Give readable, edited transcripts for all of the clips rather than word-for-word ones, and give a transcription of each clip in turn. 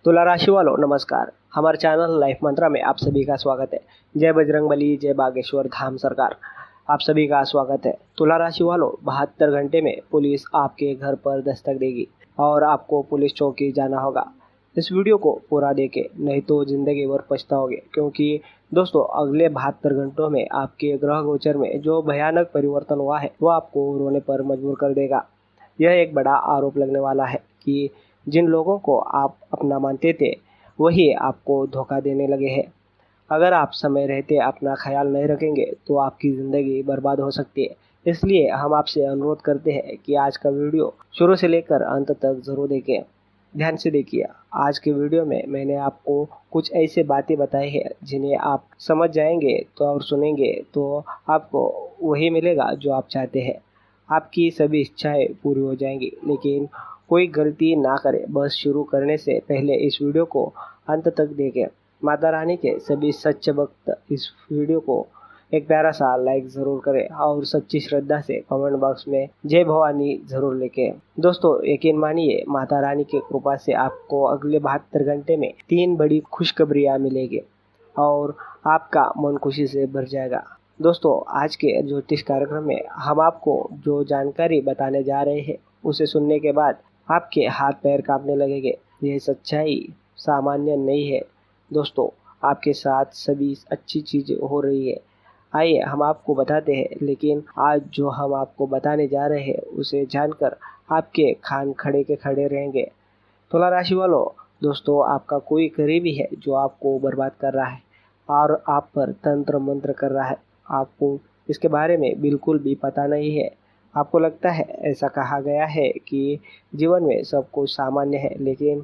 तुला राशि वालों नमस्कार। हमारे चैनल लाइफ मंत्रा में आप सभी का स्वागत है। जय बजरंगबली, जय बागेश्वर धाम सरकार, आप सभी का स्वागत है। तुला राशि वालों, 72 घंटे में पुलिस आपके घर पर दस्तक देगी और आपको पुलिस चौकी जाना होगा। इस वीडियो को पूरा देखें, नहीं तो जिंदगी भर पछताओगे। क्योंकि दोस्तों, अगले 72 घंटों में आपके ग्रह गोचर में जो भयानक परिवर्तन हुआ है वो आपको रोने पर मजबूर कर देगा। यह एक बड़ा आरोप लगने वाला है कि जिन लोगों को आप अपना मानते थे वही आपको धोखा देने लगे हैं। अगर आप समय रहते अपना ख्याल नहीं रखेंगे तो आपकी ज़िंदगी बर्बाद हो सकती है। इसलिए हम आपसे अनुरोध करते हैं कि आज का वीडियो शुरू से लेकर अंत तक ज़रूर देखें। ध्यान से देखिए। आज के वीडियो में मैंने आपको कुछ ऐसे बातें बताई हैं जिन्हें आप समझ जाएंगे तो और सुनेंगे तो आपको वही मिलेगा जो आप चाहते हैं। आपकी सभी इच्छाएं पूरी हो जाएंगी। लेकिन कोई गलती ना करें। बस शुरू करने से पहले इस वीडियो को अंत तक देखें। माता रानी के सभी सच्चे भक्त इस वीडियो को एक प्यारा सा लाइक ज़रूर करें और सच्ची श्रद्धा से कमेंट बॉक्स में जय भवानी ज़रूर लिखें। दोस्तों, यकीन मानिए, माता रानी की कृपा से आपको अगले 72 घंटे में 3 बड़ी खुशखबरियाँ मिलेगी और आपका मन खुशी से भर जाएगा। दोस्तों, आज के ज्योतिष कार्यक्रम में हम आपको जो जानकारी बताने जा रहे हैं उसे सुनने के बाद आपके हाथ पैर कांपने लगेंगे। यह सच्चाई सामान्य नहीं है। दोस्तों, आपके साथ सभी अच्छी चीज़ें हो रही है। आइए हम आपको बताते हैं। लेकिन आज जो हम आपको बताने जा रहे हैं उसे जानकर आपके कान खड़े के खड़े रहेंगे। तुला राशि वालों, दोस्तों, आपका कोई करीबी है जो आपको बर्बाद कर रहा है और आप पर तंत्र मंत्र कर रहा है। आपको इसके बारे में बिल्कुल भी पता नहीं है। आपको लगता है, ऐसा कहा गया है कि जीवन में सब कुछ सामान्य है। लेकिन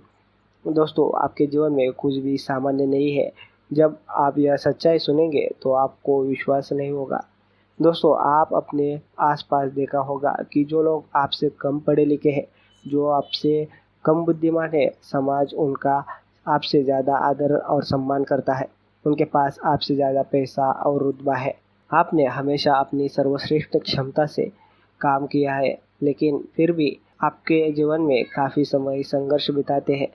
दोस्तों, आपके जीवन में कुछ भी सामान्य नहीं है। जब आप यह सच्चाई सुनेंगे तो आपको विश्वास नहीं होगा। दोस्तों, आप अपने आसपास देखा होगा कि जो लोग आपसे कम पढ़े लिखे हैं, जो आपसे कम बुद्धिमान है, समाज उनका आपसे ज़्यादा आदर और सम्मान करता है। उनके पास आपसे ज़्यादा पैसा और रुतबा है। आपने हमेशा अपनी सर्वश्रेष्ठ क्षमता से काम किया है, लेकिन फिर भी आपके जीवन में काफ़ी समय संघर्ष बिताते हैं।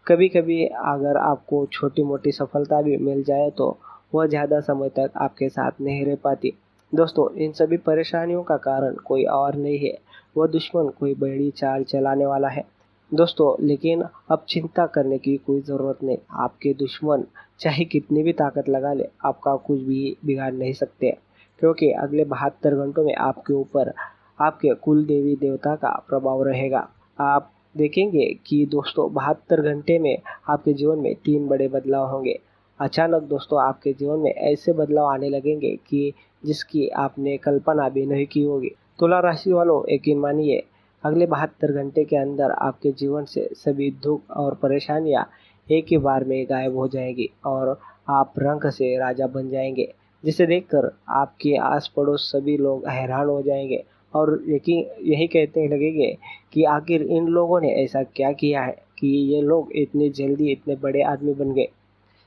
कभी कभी अगर आपको छोटी मोटी सफलता भी मिल जाए तो वह ज़्यादा समय तक आपके साथ नहीं रह पाती। दोस्तों, इन सभी परेशानियों का कारण कोई और नहीं है, वह दुश्मन कोई बड़ी चाल चलाने वाला है। दोस्तों, लेकिन अब चिंता करने की कोई ज़रूरत नहीं। आपके दुश्मन चाहे कितनी भी ताकत लगा ले, आपका कुछ भी बिगाड़ नहीं सकते। क्योंकि अगले 72 घंटों में आपके ऊपर आपके कुल देवी देवता का प्रभाव रहेगा। आप देखेंगे कि दोस्तों, 72 घंटे में आपके जीवन में 3 बड़े बदलाव होंगे। अचानक दोस्तों, आपके जीवन में ऐसे बदलाव आने लगेंगे कि जिसकी आपने कल्पना भी नहीं की होगी। तुला राशि वालों, यकीन मानिए, अगले 72 घंटे के अंदर आपके जीवन से सभी दुख और परेशानियां एक ही बार में गायब हो जाएगी और आप रंग से राजा बन जाएंगे, जिसे देखकर आपके आस पड़ोस सभी लोग हैरान हो जाएंगे और यही कहते लगेंगे कि आखिर इन लोगों ने ऐसा क्या किया है कि ये लोग इतनी जल्दी इतने बड़े आदमी बन गए,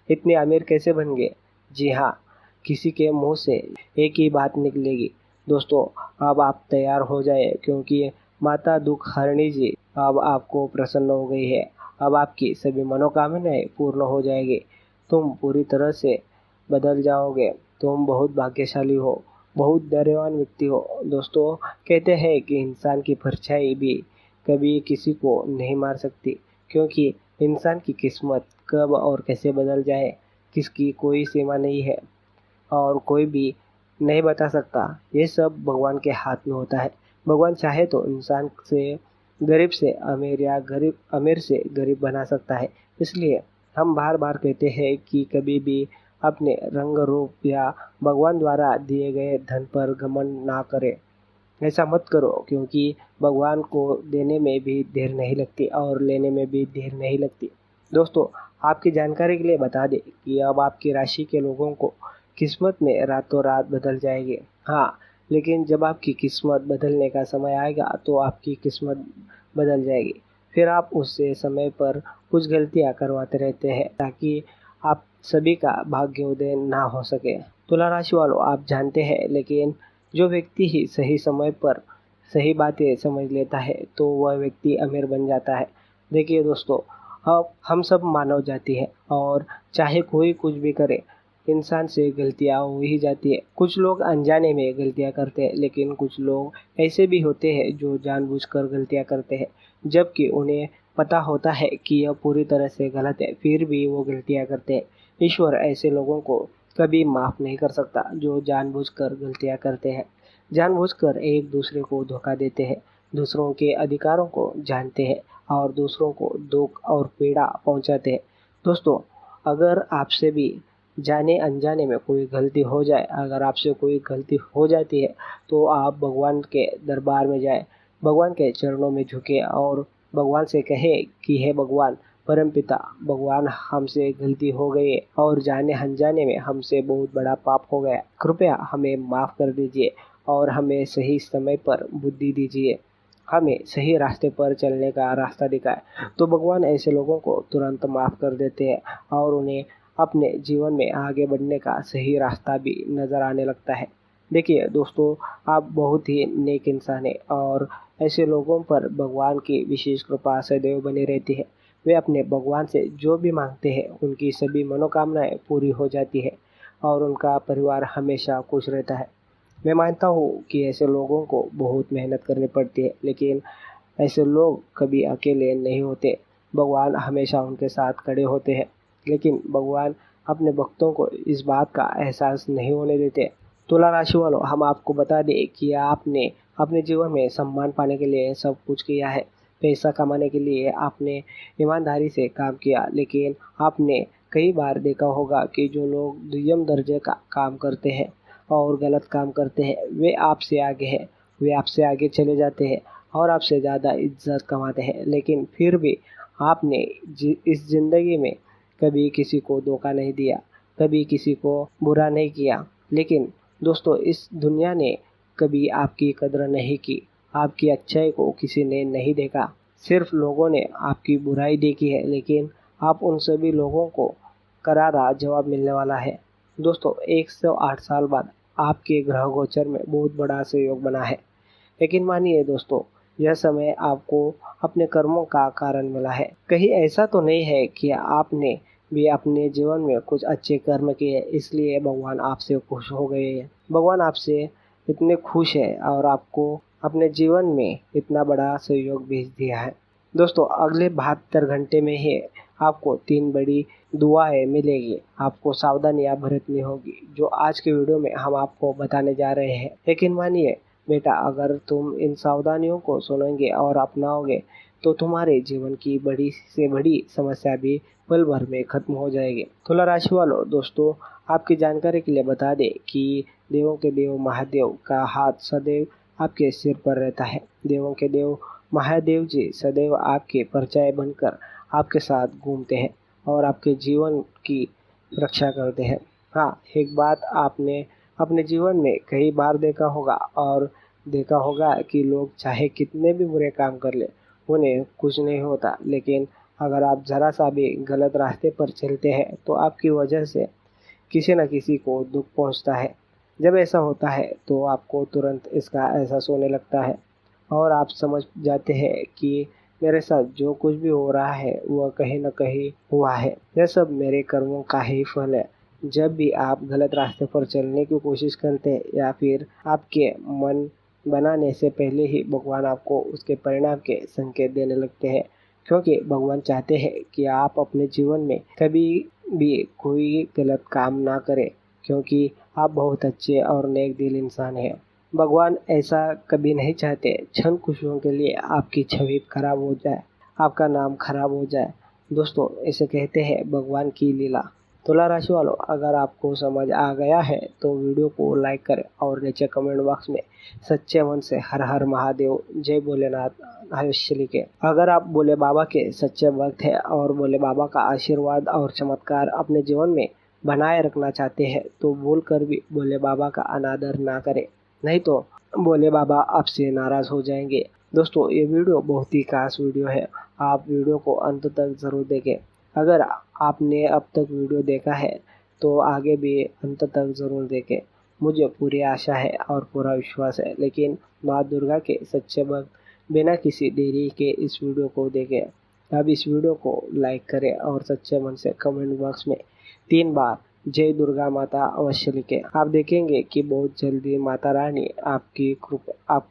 इतने अमीर कैसे बन गए। जी हाँ, किसी के मुंह से एक ही बात निकलेगी। दोस्तों, अब आप तैयार हो जाए, क्योंकि माता दुख हरणी जी अब आपको प्रसन्न हो गई है। अब आपकी सभी मनोकामनाएं पूर्ण हो जाएगी। तुम पूरी तरह से बदल जाओगे। तुम बहुत भाग्यशाली हो, बहुत धैर्यवान व्यक्ति हो। दोस्तों, कहते हैं कि इंसान की परछाई भी कभी किसी को नहीं मार सकती, क्योंकि इंसान की किस्मत कब और कैसे बदल जाए किसकी कोई सीमा नहीं है और कोई भी नहीं बता सकता। ये सब भगवान के हाथ में होता है। भगवान चाहे तो इंसान से अमीर या अमीर से गरीब बना सकता है। इसलिए हम बार बार कहते हैं कि कभी भी अपने रंग रूप या भगवान द्वारा दिए गए धन पर घमंड ना करें। ऐसा मत करो, क्योंकि भगवान को देने में भी देर नहीं लगती और लेने में भी देर नहीं लगती। दोस्तों, आपकी जानकारी के लिए बता दें कि अब आपकी राशि के लोगों को किस्मत में रातों रात बदल जाएगी। हाँ, लेकिन जब आपकी किस्मत बदलने का समय आएगा तो आपकी किस्मत बदल जाएगी। फिर आप उससे समय पर कुछ गलतियाँ करवाते रहते हैं ताकि आप सभी का भाग्योदय ना हो सके। तुला राशि वालों, आप जानते हैं, लेकिन जो व्यक्ति ही सही समय पर सही बातें समझ लेता है तो वह व्यक्ति अमीर बन जाता है। देखिए दोस्तों, अब हम सब मानव जाति है और चाहे कोई कुछ भी करे, इंसान से गलतियां हो ही जाती है। कुछ लोग अनजाने में गलतियां करते हैं, लेकिन कुछ लोग ऐसे भी होते हैं जो जानबूझकर गलतियां करते हैं, जबकि उन्हें पता होता है कि यह पूरी तरह से गलत है, फिर भी वो गलतियां करते हैं। ईश्वर ऐसे लोगों को कभी माफ नहीं कर सकता जो जानबूझकर गलतियां करते हैं, जानबूझकर एक दूसरे को धोखा देते हैं, दूसरों के अधिकारों को जानते हैं और दूसरों को दुख और पीड़ा पहुंचाते हैं। दोस्तों, अगर आपसे भी जाने अनजाने में कोई गलती हो जाए, अगर आपसे कोई गलती हो जाती है, तो आप भगवान के दरबार में जाए, भगवान के चरणों में झुके और भगवान से कहे कि हे भगवान, परमपिता भगवान, हमसे गलती हो गई है और जाने अनजाने में हमसे बहुत बड़ा पाप हो गया। कृपया हमें माफ़ कर दीजिए और हमें सही समय पर बुद्धि दीजिए, हमें सही रास्ते पर चलने का रास्ता दिखाए। तो भगवान ऐसे लोगों को तुरंत माफ़ कर देते हैं और उन्हें अपने जीवन में आगे बढ़ने का सही रास्ता भी नज़र आने लगता है। देखिए दोस्तों, आप बहुत ही नेक इंसान हैं और ऐसे लोगों पर भगवान की विशेष कृपा सदैव बनी रहती है। वे अपने भगवान से जो भी मांगते हैं, उनकी सभी मनोकामनाएं पूरी हो जाती है और उनका परिवार हमेशा खुश रहता है। मैं मानता हूँ कि ऐसे लोगों को बहुत मेहनत करनी पड़ती है, लेकिन ऐसे लोग कभी अकेले नहीं होते। भगवान हमेशा उनके साथ खड़े होते हैं, लेकिन भगवान अपने भक्तों को इस बात का एहसास नहीं होने देते। तुला राशि वालों, हम आपको बता दें कि आपने अपने जीवन में सम्मान पाने के लिए सब कुछ किया है, पैसा कमाने के लिए आपने ईमानदारी से काम किया, लेकिन आपने कई बार देखा होगा कि जो लोग दुय्यम दर्जे का काम करते हैं और गलत काम करते हैं, वे आपसे आगे हैं, वे आपसे आगे चले जाते हैं और आपसे ज़्यादा इज्जत कमाते हैं, लेकिन फिर भी आपने इस ज़िंदगी में कभी किसी को धोखा नहीं दिया, कभी किसी को बुरा नहीं किया। लेकिन दोस्तों, इस दुनिया ने कभी आपकी कदर नहीं की, आपकी अच्छाई को किसी ने नहीं देखा, सिर्फ लोगों ने आपकी बुराई देखी है, लेकिन आप उन सभी लोगों को करारा जवाब मिलने वाला है। दोस्तों, 108 साल बाद आपके ग्रह गोचर में बहुत बड़ा सहयोग बना है। लेकिन मानिए दोस्तों, यह समय आपको अपने कर्मों का कारण मिला है। कहीं ऐसा तो नहीं है कि आपने भी अपने जीवन में कुछ अच्छे कर्म किए, इसलिए भगवान आपसे खुश हो गए हैं। भगवान आपसे इतने खुश है और आपको अपने जीवन में इतना बड़ा सहयोग भेज दिया है। दोस्तों, अगले 72 घंटे में ही आपको 3 बड़ी दुआएं मिलेगी। आपको सावधानियां बरतनी होगी, जो आज के वीडियो में हम आपको बताने जा रहे हैं। लेकिन मानिए बेटा, अगर तुम इन सावधानियों को सुनेंगे और अपनाओगे, तो तुम्हारे जीवन की बड़ी से बड़ी समस्या भी पल भर में खत्म हो जाएगी। तुला राशि वालों, दोस्तों, आपकी जानकारी के लिए बता दें कि देवों के देव महादेव का हाथ सदैव आपके सिर पर रहता है। देवों के देव महादेव जी सदैव आपके परछाई बनकर आपके साथ घूमते हैं और आपके जीवन की रक्षा करते हैं। हाँ, एक बात आपने अपने जीवन में कई बार देखा होगा कि लोग चाहे कितने भी बुरे काम कर ले, उन्हें कुछ नहीं होता, लेकिन अगर आप जरा सा भी गलत रास्ते पर चलते हैं, तो आपकी वजह से किसी न किसी को दुख पहुंचता है। जब ऐसा होता है तो आपको तुरंत इसका एहसास होने लगता है और आप समझ जाते हैं कि मेरे साथ जो कुछ भी हो रहा है वह कहीं न कहीं हुआ है, यह सब मेरे कर्मों का ही फल है। जब भी आप गलत रास्ते पर चलने की कोशिश करते हैं या फिर आपके मन बनाने से पहले ही भगवान आपको उसके परिणाम के संकेत देने लगते हैं, क्योंकि भगवान चाहते हैं कि आप अपने जीवन में कभी भी कोई गलत काम ना करें, क्योंकि आप बहुत अच्छे और नेक दिल इंसान हैं। भगवान ऐसा कभी नहीं चाहते क्षण खुशियों के लिए आपकी छवि खराब हो जाए, आपका नाम खराब हो जाए। दोस्तों, इसे कहते हैं भगवान की लीला। तुला राशि वालों, अगर आपको समझ आ गया है तो वीडियो को लाइक करें और नीचे कमेंट बॉक्स में सच्चे मन से हर हर महादेव, जय भोलेनाथ अवश्य लिखें। अगर आप भोले बाबा के सच्चे भक्त हैं और भोले बाबा का आशीर्वाद और चमत्कार अपने जीवन में बनाए रखना चाहते हैं, तो भूल कर भी भोले बाबा का अनादर ना करें, नहीं तो भोले बाबा आपसे नाराज हो जाएंगे। दोस्तों, ये वीडियो बहुत ही खास वीडियो है, आप वीडियो को अंत तक जरूर देखें। अगर आपने अब तक वीडियो देखा है तो आगे भी अंत तक जरूर देखें। मुझे पूरी आशा है और पूरा विश्वास है, लेकिन माँ दुर्गा के सच्चे भक्त बिना किसी देरी के इस वीडियो को देखें। अब इस वीडियो को लाइक करें और सच्चे मन से कमेंट बॉक्स में 3 बार जय दुर्गा माता अवश्य लिखें। आप देखेंगे कि बहुत जल्दी माता रानी आप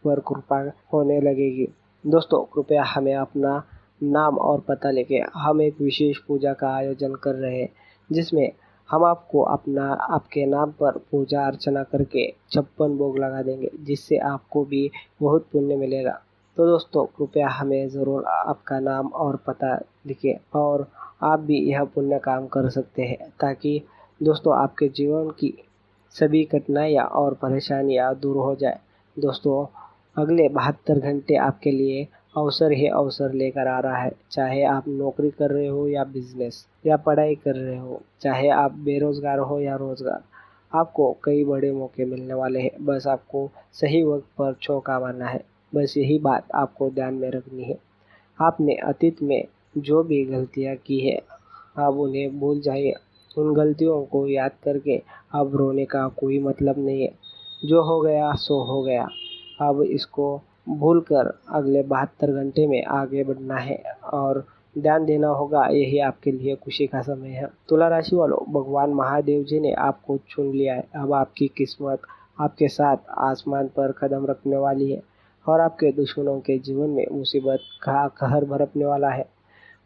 पर कृपा होने लगेगी। दोस्तों, कृपया हमें अपना नाम और पता लिखें। हम एक विशेष पूजा का आयोजन कर रहे हैं जिसमें हम आपको आपके नाम पर पूजा अर्चना करके 56 भोग लगा देंगे, जिससे आपको भी बहुत पुण्य मिलेगा। तो दोस्तों, कृपया हमें ज़रूर आपका नाम और पता लिखें और आप भी यह पुण्य काम कर सकते हैं, ताकि दोस्तों आपके जीवन की सभी कठिनाइयाँ और परेशानियाँ दूर हो जाए। दोस्तों, अगले 72 घंटे आपके लिए अवसर ही अवसर लेकर आ रहा है। चाहे आप नौकरी कर रहे हो या बिजनेस या पढ़ाई कर रहे हो, चाहे आप बेरोजगार हो या रोजगार, आपको कई बड़े मौके मिलने वाले हैं। बस आपको सही वक्त पर चौका मारना है। बस यही बात आपको ध्यान में रखनी है। आपने अतीत में जो भी गलतियाँ की है, आप उन्हें भूल जाइए। उन गलतियों को याद करके अब रोने का कोई मतलब नहीं है। जो हो गया सो हो गया। अब इसको भूलकर अगले 72 घंटे में आगे बढ़ना है और ध्यान देना होगा। यही आपके लिए खुशी का समय है। तुला राशि वालों, भगवान महादेव जी ने आपको चुन लिया है। अब आपकी किस्मत आपके साथ आसमान पर कदम रखने वाली है और आपके दुश्मनों के जीवन में मुसीबत का कहर बरपने वाला है।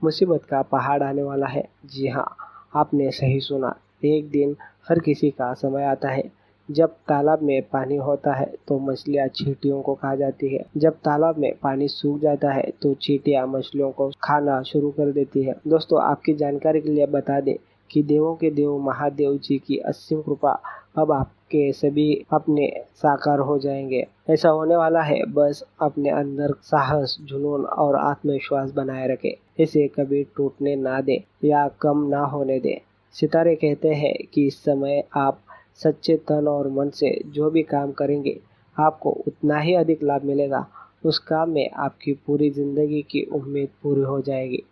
मुसीबत का पहाड़ आने वाला है। जी हाँ, आपने सही सुना। एक दिन हर किसी का समय आता है। जब तालाब में पानी होता है तो मछलियाँ चींटियों को खा जाती है। जब तालाब में पानी सूख जाता है तो चींटियाँ मछलियों को खाना शुरू कर देती है। दोस्तों, आपकी जानकारी के लिए बता दें कि देवों के देव महादेव जी की असीम कृपा अब आपके सभी अपने साकार हो जाएंगे। ऐसा होने वाला है। बस अपने अंदर साहस, जुनून और आत्मविश्वास बनाए रखें। इसे कभी टूटने ना दे या कम ना होने दे। सितारे कहते हैं कि इस समय आप सच्चे तन और मन से जो भी काम करेंगे, आपको उतना ही अधिक लाभ मिलेगा। उस काम में आपकी पूरी जिंदगी की उम्मीद पूरी हो जाएगी।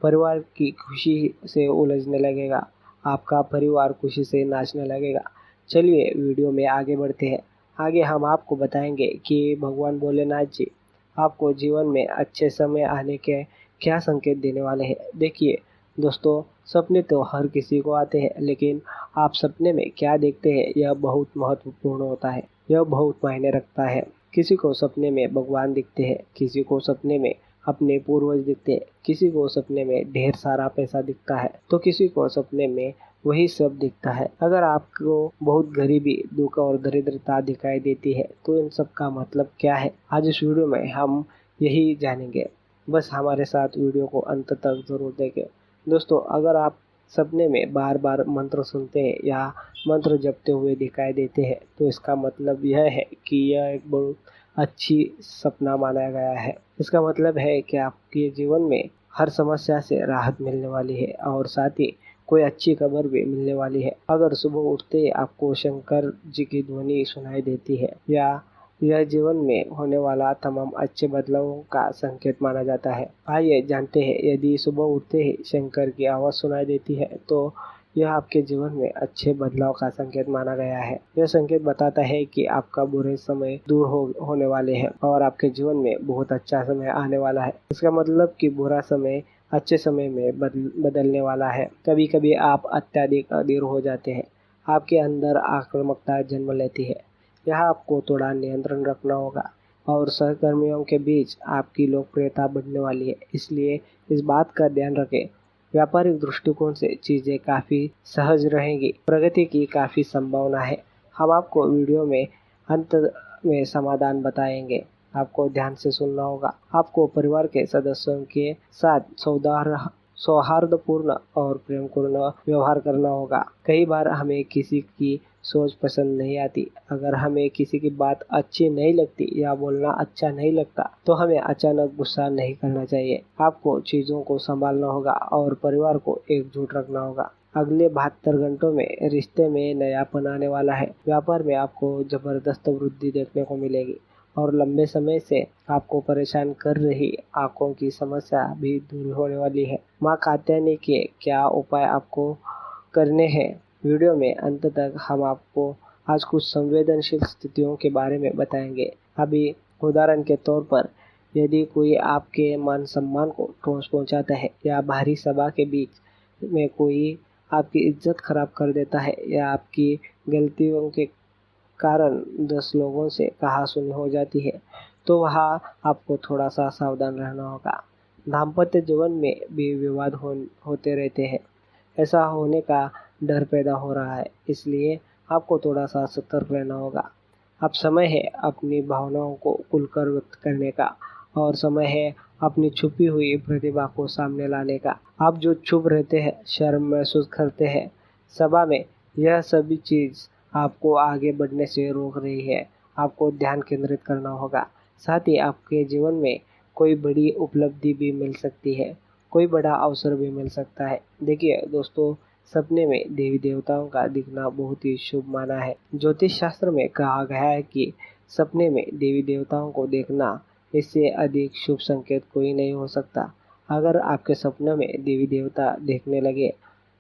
परिवार की खुशी से उलझने लगेगा। आपका परिवार खुशी से नाचने लगेगा। चलिए वीडियो में आगे बढ़ते हैं। आगे हम आपको बताएंगे कि भगवान भोलेनाथ जी आपको जीवन में अच्छे समय आने के क्या संकेत देने वाले हैं। देखिए दोस्तों, सपने तो हर किसी को आते हैं, लेकिन आप सपने में क्या देखते हैं यह बहुत महत्वपूर्ण होता है। यह बहुत मायने रखता है। किसी को सपने में भगवान दिखते हैं, किसी को सपने में अपने पूर्वज दिखते हैं, किसी को सपने में ढेर सारा पैसा दिखता है, तो किसी को सपने में वही सब दिखता है। अगर आपको बहुत गरीबी, दुख और दरिद्रता दिखाई देती है तो इन सब का मतलब क्या है, आज इस वीडियो में हम यही जानेंगे। बस हमारे साथ वीडियो को अंत तक जरूर देखें। दोस्तों, अगर आप सपने में बार बार मंत्र सुनते हैं या मंत्र जपते हुए दिखाई देते हैं तो इसका मतलब यह है कि यह एक बहुत अच्छी सपना माना गया है। इसका मतलब है कि आपके जीवन में हर समस्या से राहत मिलने वाली है और साथ ही कोई अच्छी खबर भी मिलने वाली है। अगर सुबह उठते ही आपको शंकर जी की ध्वनि सुनाई देती है या यह जीवन में होने वाला तमाम अच्छे बदलावों का संकेत माना जाता है। आइए जानते हैं, यदि सुबह उठते ही शंकर की आवाज़ सुनाई देती है तो यह आपके जीवन में अच्छे बदलाव का संकेत माना गया है। यह संकेत बताता है कि आपका बुरे समय दूर होने वाले हैं और आपके जीवन में बहुत अच्छा समय आने वाला है। इसका मतलब कि बुरा समय अच्छे समय में बदलने वाला है। कभी कभी आप अत्यधिक अधीर हो जाते हैं। आपके अंदर आक्रामकता जन्म लेती है। यहाँ आपको थोड़ा नियंत्रण रखना होगा और सहकर्मियों के बीच आपकी लोकप्रियता बढ़ने वाली है, इसलिए इस बात का ध्यान रखें। व्यापारिक दृष्टिकोण से चीज़ें काफ़ी सहज रहेंगी। प्रगति की काफ़ी संभावना है। हम आपको वीडियो में अंत में समाधान बताएंगे। आपको ध्यान से सुनना होगा। आपको परिवार के सदस्यों के साथ सौहार्दपूर्ण और प्रेमपूर्ण व्यवहार करना होगा। कई बार हमें किसी की सोच पसंद नहीं आती। अगर हमें किसी की बात अच्छी नहीं लगती या बोलना अच्छा नहीं लगता तो हमें अचानक गुस्सा नहीं करना चाहिए। आपको चीज़ों को संभालना होगा और परिवार को एकजुट रखना होगा। अगले 72 घंटों में रिश्ते में नयापन आने वाला है। व्यापार में आपको जबरदस्त वृद्धि देखने को मिलेगी और लंबे समय से आपको परेशान कर रही आंखों की समस्या भी दूर होने वाली है। माँ कात्यायनी के क्या उपाय आपको करने हैं, वीडियो में अंत तक हम आपको आज कुछ संवेदनशील स्थितियों के बारे में बताएंगे। अभी उदाहरण के तौर पर यदि कोई आपके मान सम्मान को ठोस पहुंचाता है या भारी सभा के बीच में कोई आपकी इज्जत खराब कर देता है या आपकी गलतियों के कारण 10 लोगों से कहासुनी हो जाती है, तो वहाँ आपको थोड़ा सा सावधान रहना होगा। दाम्पत्य जीवन में भी विवाद होते रहते हैं। ऐसा होने का डर पैदा हो रहा है, इसलिए आपको थोड़ा सा सतर्क रहना होगा। अब समय है अपनी भावनाओं को खुलकर व्यक्त करने का, और समय है अपनी छुपी हुई प्रतिभा को सामने लाने का। आप जो चुप रहते हैं, शर्म महसूस करते हैं सभा में, यह सभी चीज़ आपको आगे बढ़ने से रोक रही है। आपको ध्यान केंद्रित करना होगा। साथ ही आपके जीवन में कोई बड़ी उपलब्धि भी मिल सकती है, कोई बड़ा अवसर भी मिल सकता है। देखिए दोस्तों, सपने में देवी देवताओं का दिखना बहुत ही शुभ माना है। ज्योतिष शास्त्र में कहा गया है कि सपने में देवी देवताओं को देखना, इससे अधिक शुभ संकेत कोई नहीं हो सकता। अगर आपके सपनों में देवी देवता देखने लगे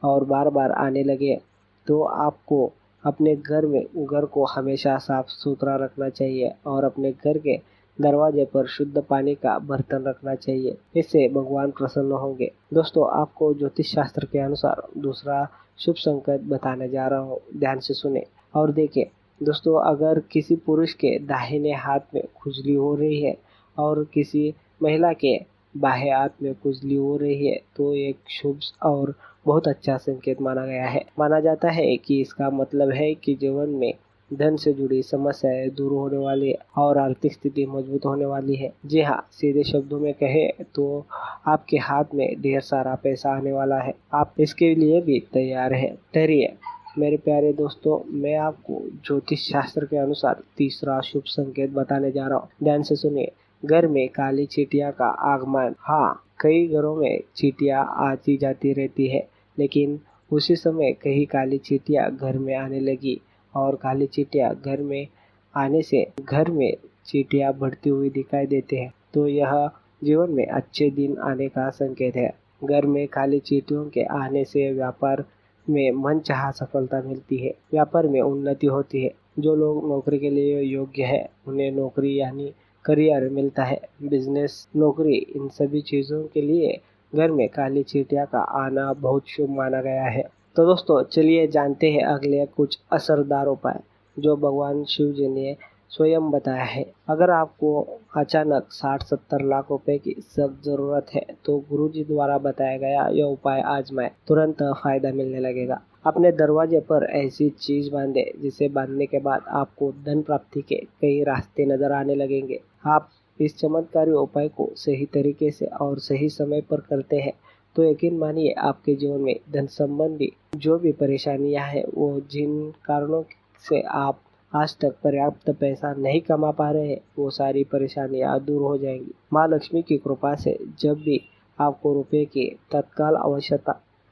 और बार बार आने लगे, तो आपको अपने घर को हमेशा साफ सुथरा रखना चाहिए और अपने घर के दरवाजे पर शुद्ध पानी का बर्तन रखना चाहिए। इससे भगवान प्रसन्न होंगे। दोस्तों, आपको ज्योतिष शास्त्र के अनुसार दूसरा शुभ संकेत बताने जा रहा हूँ, ध्यान से सुने और देखें। दोस्तों, अगर किसी पुरुष के दाहिने हाथ में खुजली हो रही है और किसी महिला के बाएं हाथ में खुजली हो रही है, तो एक शुभ और बहुत अच्छा संकेत माना गया है। माना जाता है कि इसका मतलब है कि जीवन में धन से जुड़ी समस्याएं दूर होने वाली है और आर्थिक स्थिति मजबूत होने वाली है। जी हाँ, सीधे शब्दों में कहे तो आपके हाथ में ढेर सारा पैसा आने वाला है। आप इसके लिए भी तैयार हैं। ठहरिए मेरे प्यारे दोस्तों, मैं आपको ज्योतिष शास्त्र के अनुसार तीसरा शुभ संकेत बताने जा रहा हूँ। ध्यान से सुनिए। घर में काली चींटियां का आगमन। हाँ, कई घरों में चींटियां आती जाती रहती है, लेकिन उसी समय कई काली चींटियां घर में आने लगी और काली चींटियां घर में आने से घर में चींटियां बढ़ती हुई दिखाई देते हैं, तो यह जीवन में अच्छे दिन आने का संकेत है। घर में काली चींटियों के आने से व्यापार में मनचाहा सफलता मिलती है, व्यापार में उन्नति होती है। जो लोग नौकरी के लिए योग्य है, उन्हें नौकरी यानी करियर मिलता है। बिजनेस, नौकरी, इन सभी चीज़ों के लिए घर में काली चींटियां का आना बहुत शुभ माना गया है। तो दोस्तों, चलिए जानते हैं अगले कुछ असरदार उपाय जो भगवान शिव जी ने स्वयं बताया है। अगर आपको अचानक 60-70 लाख रुपए की सख्त जरूरत है, तो गुरुजी द्वारा बताया गया यह उपाय आजमाएं, तुरंत फायदा मिलने लगेगा। अपने दरवाजे पर ऐसी चीज बांधे जिसे बांधने के बाद आपको धन प्राप्ति के कई रास्ते नजर आने लगेंगे। आप इस चमत्कारी उपाय को सही तरीके से और सही समय पर करते हैं, तो यकीन मानिए आपके जीवन में धन संबंधी जो भी परेशानियां हैं, वो जिन कारणों से आप आज तक पर्याप्त पैसा नहीं कमा पा रहे हैं, वो सारी परेशानियां दूर हो जाएंगी। माँ लक्ष्मी की कृपा से जब भी आपको रुपए की तत्काल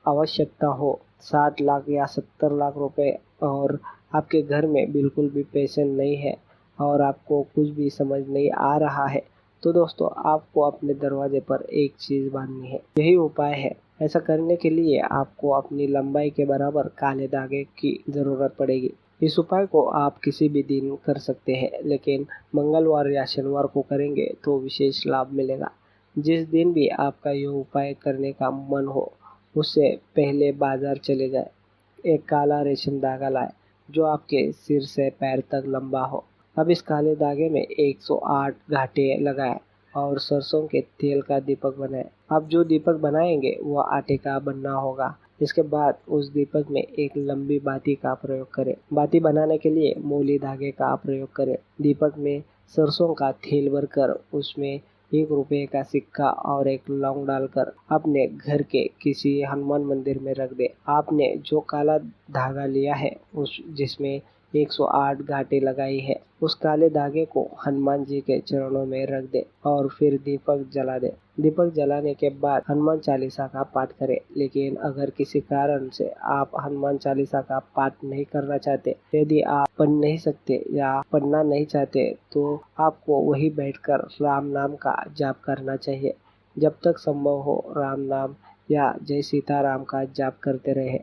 आवश्यकता हो, 60 लाख या 70 लाख रुपए, और आपके घर में बिल्कुल भी पैसे नहीं है और आपको कुछ भी समझ नहीं आ रहा है, तो दोस्तों आपको अपने दरवाजे पर एक चीज बांधनी है। यही उपाय है। ऐसा करने के लिए आपको अपनी लंबाई के बराबर काले धागे की जरूरत पड़ेगी। इस उपाय को आप किसी भी दिन कर सकते हैं, लेकिन मंगलवार या शनिवार को करेंगे तो विशेष लाभ मिलेगा। जिस दिन भी आपका यह उपाय करने का मन हो, उससे पहले बाजार चले जाए, एक काला रेशम धागा लाए जो आपके सिर से पैर तक लंबा हो। अब इस काले धागे में 108 घाटे लगाएं और सरसों के तेल का दीपक बनाएं। अब जो दीपक बनाएंगे वो आटे का बनना होगा। इसके बाद उस दीपक में एक लंबी बाती का प्रयोग करें। बाती बनाने के लिए मूली धागे का प्रयोग करें। दीपक में सरसों का तेल भरकर उसमें 1 रुपये का सिक्का और एक लौंग डालकर अपने घर के किसी हनुमान मंदिर में रख दे। आपने जो काला धागा लिया है, उस जिसमें 108 घाटे लगाई है, उस काले धागे को हनुमान जी के चरणों में रख दे और फिर दीपक जला दे। दीपक जलाने के बाद हनुमान चालीसा का पाठ करें। लेकिन अगर किसी कारण से आप हनुमान चालीसा का पाठ नहीं करना चाहते, यदि आप पढ़ नहीं सकते या पढ़ना नहीं चाहते, तो आपको वही बैठकर राम नाम का जाप करना चाहिए। जब तक संभव हो राम नाम या जय सीताराम का जाप करते रहे।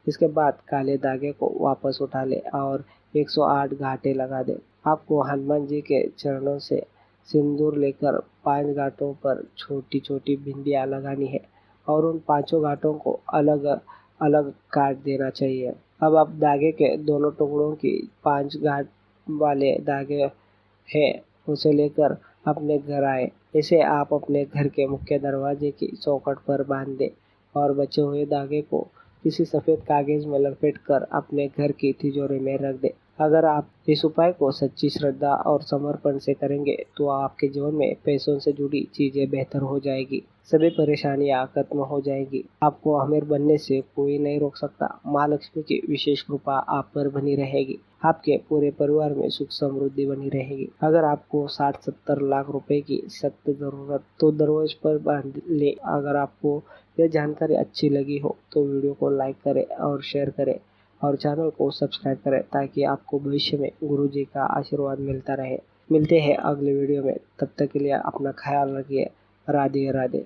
इसके बाद काले धागे को वापस उठा ले और 108 घाटे लगा दे। आपको हनुमान जी के चरणों से सिंदूर लेकर 5 गांठों पर छोटी छोटी बिंदियां लगानी है और उन 5 गांठों को अलग अलग काट देना चाहिए। अब आप धागे के दोनों टुकड़ों की 5 गांठ वाले धागे है उसे लेकर अपने घर आए। इसे आप अपने घर के मुख्य दरवाजे की चौखट पर बांध दें और बचे हुए धागे को किसी सफेद कागज में लपेटकर अपने घर की तिजोरी में रख दें। अगर आप इस उपाय को सच्ची श्रद्धा और समर्पण से करेंगे तो आपके जीवन में पैसों से जुड़ी चीजें बेहतर हो जाएगी, सभी परेशानियां खत्म हो जाएगी। आपको अमीर बनने से कोई नहीं रोक सकता। माँ लक्ष्मी की विशेष कृपा आप पर बनी रहेगी। आपके पूरे परिवार में सुख समृद्धि बनी रहेगी। अगर आपको 60-70 लाख रुपए की सख्त जरूरत तो दरवाजे पर बांध ले। अगर आपको यह जानकारी अच्छी लगी हो तो वीडियो को लाइक करें और शेयर करें और चैनल को सब्सक्राइब करें ताकि आपको भविष्य में गुरुजी का आशीर्वाद मिलता रहे। मिलते हैं अगले वीडियो में, तब तक के लिए अपना ख्याल रखिए। राधे राधे।